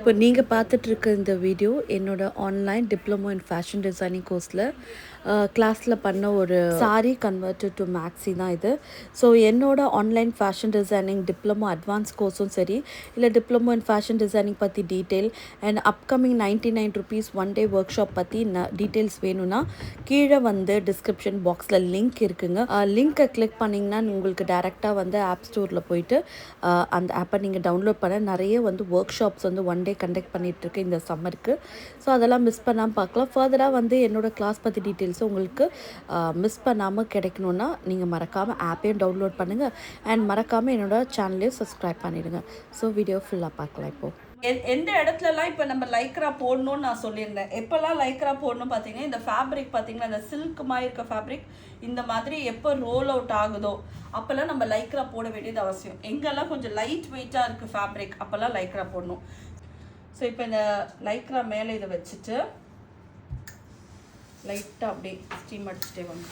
இப்போ நீங்கள் பார்த்துட்டு இருக்க இந்த வீடியோ என்னோட online diploma in fashion designing கோர்ஸில் கிளாஸில் பண்ண ஒரு சாரி கன்வெர்ட்டட் டு மேக்ஸி தான் இது. ஸோ என்னோட online fashion designing diploma advance கோர்ஸும் சரி, இல்லை டிப்ளமோ இன் ஃபேஷன் டிசைனிங் பற்றி detail and upcoming ₹99 one day workshop பற்றி டீட்டெயில்ஸ் வேணும்னா கீழே வந்து டிஸ்கிரிப்ஷன் பாக்ஸில் லிங்க் இருக்குங்க. லிங்க்கை கிளிக் பண்ணிங்கன்னா உங்களுக்கு டேரெக்டாக வந்து ஆப் ஸ்டோரில் போயிட்டு அந்த ஆப்பை நீங்கள் டவுன்லோட் பண்ண நிறைய வந்து ஒர்க் ஷாப்ஸ் வந்து ஒன் டே கண்டக்ட் பண்ணிகிட்ருக்கு இந்த சம்மருக்கு. ஸோ அதெல்லாம் மிஸ் பண்ணாமல் பார்க்கலாம். ஃபர்தராக வந்து என்னோடய கிளாஸ் பற்றி டீட்டெயில்ஸும் உங்களுக்கு மிஸ் பண்ணாமல் கிடைக்கணுன்னா நீங்கள் மறக்காமல் ஆப்பையும் டவுன்லோட் பண்ணுங்கள் அண்ட் மறக்காமல் என்னோடய சேனலையும் சப்ஸ்கிரைப் பண்ணிவிடுங்க. ஸோ வீடியோ ஃபுல்லாக பார்க்கலாம். இப்போது எந்த இடத்துலலாம் இப்போ நம்ம லைக்ரா போடணும்னு நான் சொல்லியிருந்தேன். எப்போல்லாம் லைக்ரா போடணும் பார்த்தீங்கன்னா, இந்த ஃபேப்ரிக் பார்த்தீங்கன்னா இந்த சில்க் மாதிரி இருக்க ஃபேப்ரிக் இந்த மாதிரி எப்போ ரோல் அவுட் ஆகுதோ அப்போல்லாம் நம்ம லைக்ரா போட வேண்டியது அவசியம். எங்கெல்லாம் கொஞ்சம் லைட் வெயிட்டாக இருக்குது ஃபேப்ரிக் அப்போல்லாம் லைக்ரா போடணும். ஸோ இப்போ இந்த லைக்ரா மேலே இதை வச்சுட்டு லைட்டாக அப்படியே ஸ்டீம் அடிச்சுட்டே வாங்க.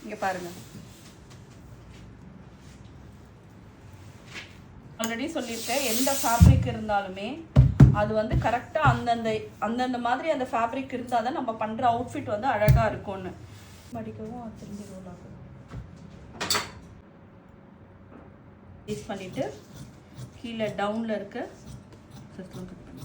இங்கே பாருங்கள், ஆல்ரெடி சொல்லியிருக்கேன், எந்த ஃபேப்ரிக் இருந்தாலுமே அது வந்து கரெக்டாக அந்தந்த மாதிரி அந்த ஃபேப்ரிக் இருந்தால் தான் நம்ம பண்ணுற அவுட்ஃபிட் வந்து அழகாக இருக்கும்னு. மடிக்கவும் திரும்பி ரோல் ஆகும். யூஸ் பண்ணிவிட்டு கீழே டவுனில் இருக்க சிஸ்டம் கட் பண்ணி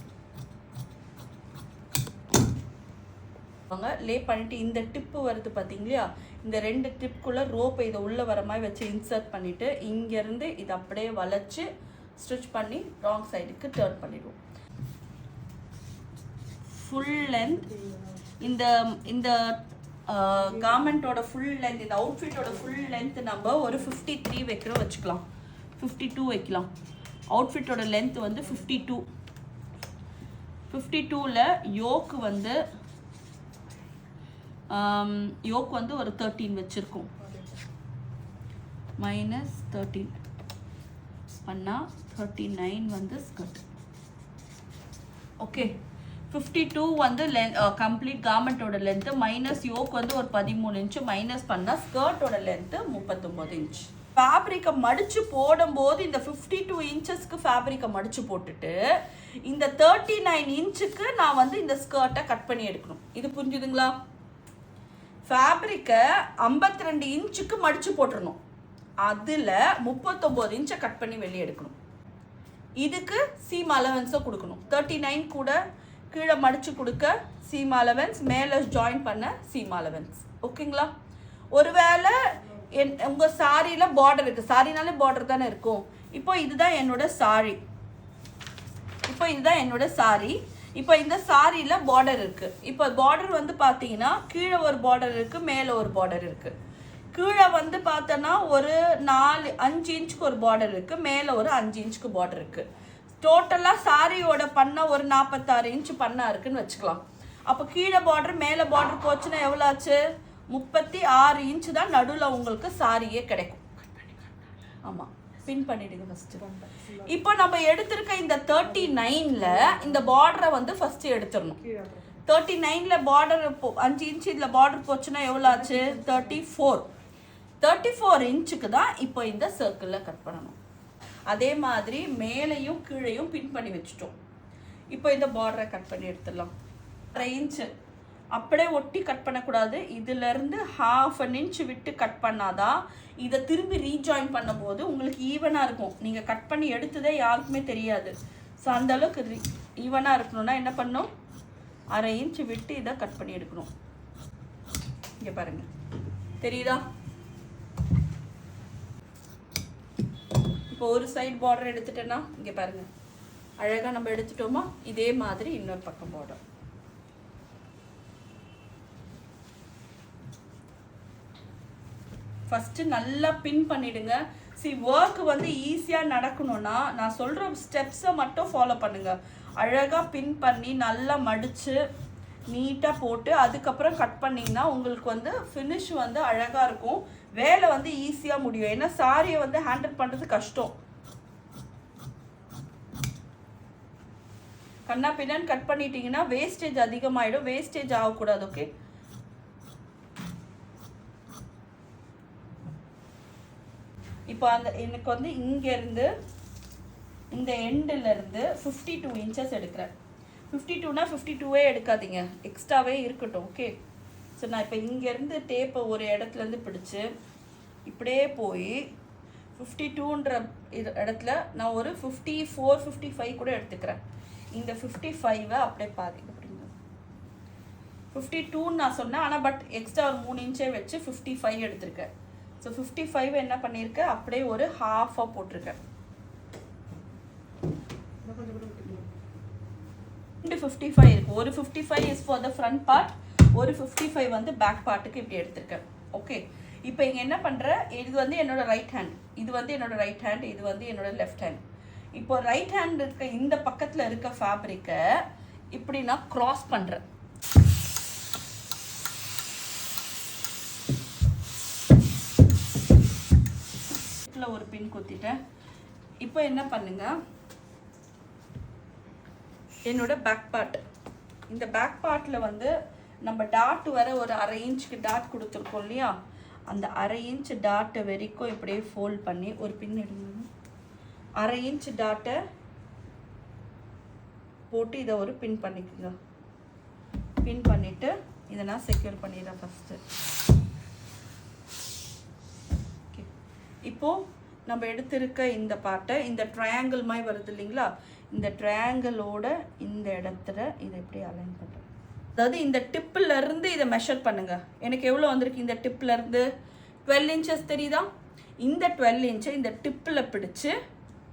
லே பண்ணிவிட்டு இந்த டிப்பு வருது பார்த்தீங்களா, இந்த 2 டிப்புக்குள்ளே ரோப்பை இதை உள்ளே வர மாதிரி வச்சு இன்சர்ட் பண்ணிவிட்டு இங்கேருந்து இதை அப்படியே வளைச்சி ஸ்டிச் பண்ணி ராங் சைடுக்கு டர்ன் பண்ணிடுவோம். ஃபுல் லென்த் இந்த இந்த கார்மெண்ட்டோட ஃபுல் லென்த், இந்த அவுட்ஃபிட்டோட ஃபுல் லென்த் நம்ம ஒரு 53 வைக்கிறோம் வச்சுக்கலாம், 52 வைக்கலாம். அவுட்ஃபிட்டோட லென்த் வந்து 52. 52ல் யோக்கு வந்து ஒரு 13 வச்சுருக்கோம். -13 பண்ணால் 39 வந்து ஸ்கர்ட். ஓகே, 52 வந்து கம்ப்ளீட் கார்மெண்ட்டோட லென்த்து, மைனஸ் யோக் வந்து ஒரு 13 இன்ச்சு, மைனஸ் பண்ணால் ஸ்கர்ட்டோட லென்த்து 39 இன்ச். ஃபேப்ரிக்கை மடித்து போடும்போது இந்த 52 இன்ச்சஸ்க்கு ஃபேப்ரிக்கை மடித்து போட்டுட்டு இந்த 39 இன்ச்சுக்கு நான் வந்து இந்த ஸ்கர்ட்டை கட் பண்ணி எடுக்கணும். இது புரிஞ்சுதுங்களா? ஃபேப்ரிக்கை 52 இன்ச்சுக்கு மடித்து போட்டுடணும், அதில் 39 இன்ச்சை கட் பண்ணி வெளியே எடுக்கணும். இதுக்கு சீம் அலவன்ஸை கொடுக்கணும். 39 கூட கீழே மடித்து கொடுக்க சீம் அலவன்ஸ், மேலே ஜாயின் பண்ண சீம் அலவன்ஸ். ஓகேங்களா? ஒருவேளை உங்கள் சாரியில் பார்டர் இருக்குது, சாரினாலே பார்டர் தானே இருக்கும். இப்போ இதுதான் என்னோட சாரி, இப்போ இந்த சாரியில் பார்டர் இருக்குது. இப்போ பார்டர் வந்து பார்த்தீங்கன்னா கீழே ஒரு பார்டர் இருக்குது, மேலே ஒரு பார்டர் இருக்குது. கீழே வந்து பார்த்தோன்னா ஒரு 5 இன்ச்சுக்கு ஒரு பார்டர் இருக்குது, மேலே ஒரு 5 இன்ச்சுக்கு பார்டர் இருக்குது. டோட்டலாக சாரியோட பண்ண ஒரு 46 இன்ச்சு பண்ணா இருக்குன்னு வச்சுக்கலாம். அப்போ கீழே பார்டர் மேலே பார்டர் போச்சுன்னா எவ்வளோ ஆச்சு? 36 இன்ச்சு தான் நடுவில் உங்களுக்கு சாரியே கிடைக்கும். ஆமாம், பின் பண்ணிடுங்க ஃபஸ்ட்டு. இப்போ நம்ம எடுத்திருக்க இந்த 39ல் இந்த பார்டரை வந்து ஃபஸ்ட்டு எடுத்துடணும். 39ல் பார்டர் 5 இன்ச்சு இதில் பார்டர் போச்சுன்னா எவ்வளோ ஆச்சு? 34 இன்ச்சுக்கு தான் இப்போ இந்த சர்க்கிளில் கட் பண்ணணும். அதே மாதிரி மேலேயும் கீழேயும் பின் பண்ணி வச்சுட்டோம். இப்போ இந்த பார்டரை கட் பண்ணி எடுத்துடலாம். 1/2 இன்ச்சு அப்படியே ஒட்டி கட் பண்ணக்கூடாது, இதிலேருந்து 1/2 இன்ச்சு விட்டு கட் பண்ணாதான் இதை திரும்பி ரீஜாயின் பண்ணும்போது உங்களுக்கு ஈவனாக இருக்கும். நீங்கள் கட் பண்ணி எடுத்ததே யாருக்குமே தெரியாது. ஸோ அந்தளவுக்கு ஈவனாக இருக்கணும்னா என்ன பண்ணணும்? 1/2 இன்ச்சு விட்டு இதை கட் பண்ணி எடுக்கணும். இங்கே பாருங்கள், தெரியுதா? இப்போ ஒரு சைடு பார்டர் எடுத்துட்டேன்னா இங்கே பாருங்கள், அழகாக நம்ம எடுத்துட்டோமா? இதே மாதிரி இன்னொரு பக்கம் பார்டர். ஃபஸ்ட்டு நல்லா பின் பண்ணிவிடுங்க. ஒர்க்கு வந்து ஈஸியாக நடக்கணும்னா நான் சொல்கிற ஸ்டெப்ஸை மட்டும் ஃபாலோ பண்ணுங்கள். அழகாக பின் பண்ணி நல்லா மடித்து நீட்டாக போட்டு அதுக்கப்புறம் கட் பண்ணிங்கன்னா உங்களுக்கு வந்து ஃபினிஷ் வந்து அழகாக இருக்கும். வேலை வந்து ஈஸியாக முடியும். ஏன்னா சாரியை வந்து ஹேண்டில் பண்ணுறது கஷ்டம். கண்ணா பின்னான்னு கட் பண்ணிட்டீங்கன்னா வேஸ்டேஜ் அதிகமாகிடும். வேஸ்டேஜ் ஆகக்கூடாது. ஓகே, இப்போ அந்த எனக்கு வந்து இங்கேருந்து இந்த எண்டிலேருந்து 52 இன்ச்சஸ் எடுக்கிறேன். 52னா 52வே எடுக்காதீங்க, எக்ஸ்ட்ராவே இருக்கட்டும். ஓகே, ஸோ நான் இப்போ இங்கேருந்து டேப்பை ஒரு இடத்துலேருந்து பிடிச்சி இப்படியே போய் 52ன்ற இடத்துல நான் ஒரு 54 55 கூட எடுத்துக்கிறேன். இந்த 55-ஐ அப்படியே பாதி அப்படிங்க 52ன்னு நான் சொன்னேன், ஆனால் பட் எக்ஸ்ட்ரா ஒரு 3 இன்ச்சே வச்சு 55 எடுத்திருக்கேன். ஸோ 55 என்ன பண்ணியிருக்கேன், அப்படியே ஒரு ஹாஃபாக போட்டிருக்கேன். 55 இருக்கு. ஒரு 55 is for the front part, ஒரு 55 வந்து பேக் பார்ட்டுக்கு இப்படி எடுத்திருக்கேன். ஓகே, இப்போ இங்கே என்ன பண்ணுறேன், இது வந்து என்னோட ரைட் ஹேண்ட், இது வந்து என்னோட ரைட் ஹேண்ட், இது வந்து என்னோட லெஃப்ட் ஹேண்ட். இப்போ ரைட் ஹேண்ட் இருக்க இந்த பக்கத்தில் இருக்க ஃபேப்ரிக்கை இப்படி நான் க்ராஸ் பண்ணுறேன். ஒரு பின் குத்திட்டேன். இப்போ என்ன பண்ணுங்க, என்னோட பேக் பார்ட், இந்த பேக் பார்ட்டில் வந்து நம்ம டாட் வர ஒரு 1/2 இன்ச்சுக்கு டாட் கொடுத்துருக்கோம் இல்லையா, அந்த 1/2 இன்ச் டாட்டை வரைக்கும் இப்படியே ஃபோல்ட் பண்ணி ஒரு பின் எடுங்க. 1/2 இன்ச் டாட்டை போட்டு இதை ஒரு பின் பண்ணிக்கோங்க. பின் பண்ணிவிட்டு இதை நான் செக்யூர் பண்ணிடுறேன் ஃபஸ்ட்டு. ஓகே, இப்போது நம்ம எடுத்திருக்க இந்த பார்ட்டை, இந்த ட்ரையாங்கிள் மாதிரி வருது இல்லைங்களா, இந்த ட்ரையாங்கிளோட இந்த இடத்துல இதை எப்படி அலைன் பண்ணுறேன். அதாவது இந்த டிப்பிலேருந்து இதை மெஷர் பண்ணுங்கள். எனக்கு எவ்வளோ வந்திருக்கு, இந்த டிப்பிலேருந்து 12 இன்ச்சஸ் தெரியுதா, இந்த 12 இன்ச்சை இந்த டிப்பில் பிடிச்சி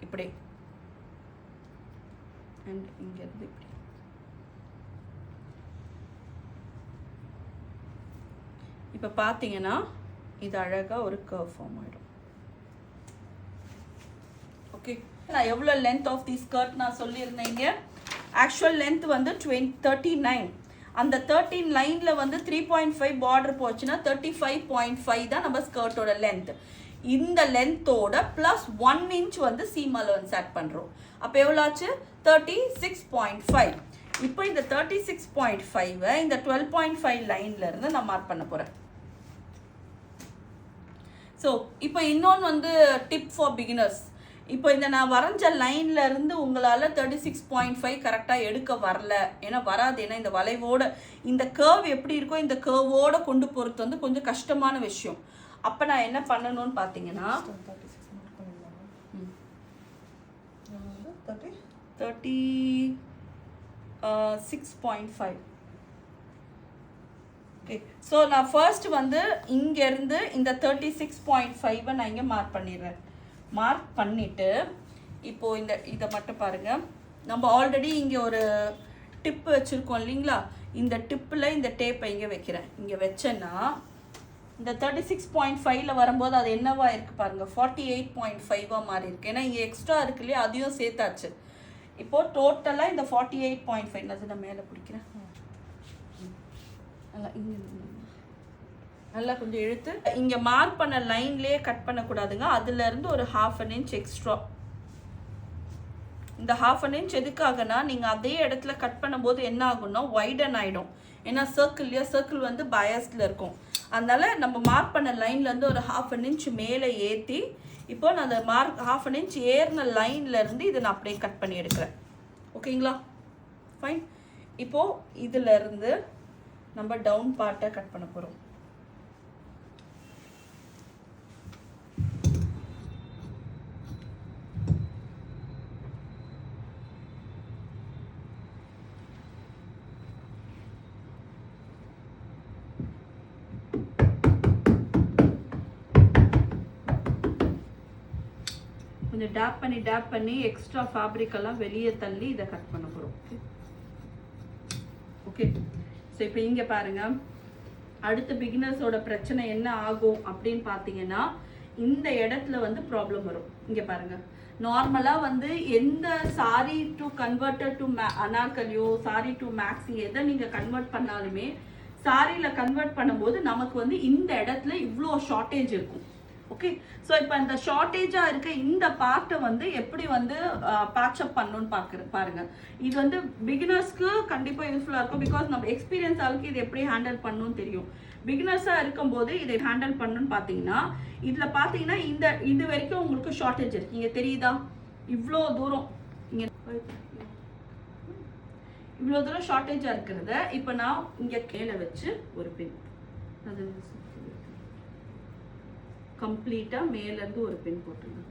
இப்படி அண்ட் இங்கேருந்து இப்படி இப்போ பார்த்தீங்கன்னா இது அழகாக ஒரு கர்வ் ஃபார்ம் ஆகிடும். ஓகே, நான் எவ்வளோ லென்த் ஆஃப் தி ஸ்கர்ட் நான் சொல்லியிருந்தேங்க, ஆக்சுவல் லென்த் வந்து 39. அந்த 13 லைனில் வந்து 3.5 பார்டர் போச்சுன்னா 35.5 தான் நம்ம ஸ்கர்ட்டோட லென்த். இந்த லென்த்தோட ப்ளஸ் 1 இன்ச் வந்து சீம் அலவன்ஸ் ஆட் பண்ணுறோம். அப்போ எவ்வளோ ஆச்சு, 36.5. இப்போ இந்த 36.5-ஐ இந்த 12.5 லைன்லேருந்து நான் மார்க் பண்ண போகிறேன். ஸோ இப்போ இன்னொன்று வந்து டிப் ஃபார் பிகினர்ஸ், இப்போ இந்த நான் வரைஞ்ச லைன்ல இருந்து உங்களால் 36.5 கரெக்டாக எடுக்க வரல, ஏன்னா வராது, ஏன்னா இந்த வளைவோட இந்த கர்வ் எப்படி இருக்கோ இந்த கர்வோட கொண்டு போகிறது வந்து கொஞ்சம் கஷ்டமான விஷயம். அப்போ நான் என்ன பண்ணணும்னு பார்த்தீங்கன்னா 36.5. ஓகே, ஸோ நான் ஃபர்ஸ்ட் வந்து இங்கேருந்து இந்த 36.5-ஐ நான் இங்கே மார்க் பண்ணிடுறேன். மார்க் பண்ணிவிட்டு இப்போது இதை மட்டும் பாருங்கள், நம்ம ஆல்ரெடி இங்கே ஒரு டிப்பு வச்சுருக்கோம் இல்லைங்களா, இந்த டிப்பில் இந்த டேப்பை இங்கே வைக்கிறேன். இங்கே வச்சேன்னா இந்த 36.5ல் வரும்போது அது என்னவா இருக்குது பாருங்கள், 48.5-ஆக மாறி இருக்கு. ஏன்னா இங்கே எக்ஸ்ட்ரா இருக்கு இல்லையா, அதையும் சேர்த்தாச்சு. இப்போது டோட்டலாக இந்த 48.5 நான் மேலே பிடிக்கிறேன், நல்லா இங்கே நல்லா கொஞ்சம் இழுத்து இங்கே மார்க் பண்ண லைன்லேயே கட் பண்ணக்கூடாதுங்க, அதுலேருந்து ஒரு 1/2 இன்ச் எக்ஸ்ட்ரா. இந்த 1/2 இன்ச் எதுக்காகனா, நீங்கள் அதே இடத்துல கட் பண்ணும்போது என்ன ஆகும்னா வைடன் ஆகிடும். ஏன்னா சர்க்கிள் வந்து பயஸ்டில் இருக்கும். அதனால நம்ம மார்க் பண்ண லைன்லேருந்து ஒரு 1/2 இன்ச் மேலே ஏற்றி இப்போ நான் அந்த 1/2 இன்ச் ஏறின லைன்லேருந்து இதை நான் அப்படியே கட் பண்ணி எடுக்கிறேன். ஓகேங்களா, ஃபைன். இப்போது இதிலேருந்து நம்ம டவுன் பார்ட்டை கட் பண்ண போகிறோம். கொஞ்சம் டேப் பண்ணி எக்ஸ்ட்ரா ஃபேப்ரிக் எல்லாம் வெளியே தள்ளி இதை கட் பண்ண போகிறோம். ஓகே, ஸோ இப்போ இங்கே பாருங்கள், அடுத்த பிகினர்ஸோட பிரச்சனை என்ன ஆகும் அப்படின்னு பார்த்தீங்கன்னா, இந்த இடத்துல வந்து ப்ராப்ளம் வரும். இங்கே பாருங்கள், நார்மலாக வந்து எந்த சாரி டு கன்வெர்ட்டட் டு அனார்கலியோ சாரி டு மேக்ஸி எதை நீங்கள் கன்வெர்ட் பண்ணாலுமே சாரியில் கன்வெர்ட் பண்ணும்போது நமக்கு வந்து இந்த இடத்துல இவ்வளோ ஷார்ட்டேஜ் இருக்கும். ஓகே, ஸோ இப்போ இந்த ஷார்ட்டேஜாக இருக்க இந்த பார்ட்டை வந்து எப்படி வந்து பேட்சப் பண்ணணும்னு பாருங்கள். இது வந்து பிகினர்ஸ்க்கு கண்டிப்பாக யூஸ்ஃபுல்லாக இருக்கும், பிகாஸ் நம்ம எக்ஸ்பீரியன்ஸ் ஆளுக்கு இது எப்படி ஹேண்டில் பண்ணணும்னு தெரியும். பிகினர்ஸாக இருக்கும்போது இதை ஹேண்டில் பண்ணணும்னு பார்த்தீங்கன்னா இதில் பார்த்தீங்கன்னா இது வரைக்கும் உங்களுக்கு ஷார்ட்டேஜ் இருக்கு. இங்கே தெரியுதா, இவ்வளோ தூரம் இங்கே இவ்வளோ தூரம் ஷார்ட்டேஜாக இருக்கிறத இப்போ நான் இங்கே கீழே வச்சு ஒரு பின், அது கம்ப்ளீட்டாக மேலேருந்து ஒரு பின் போட்டுருங்க.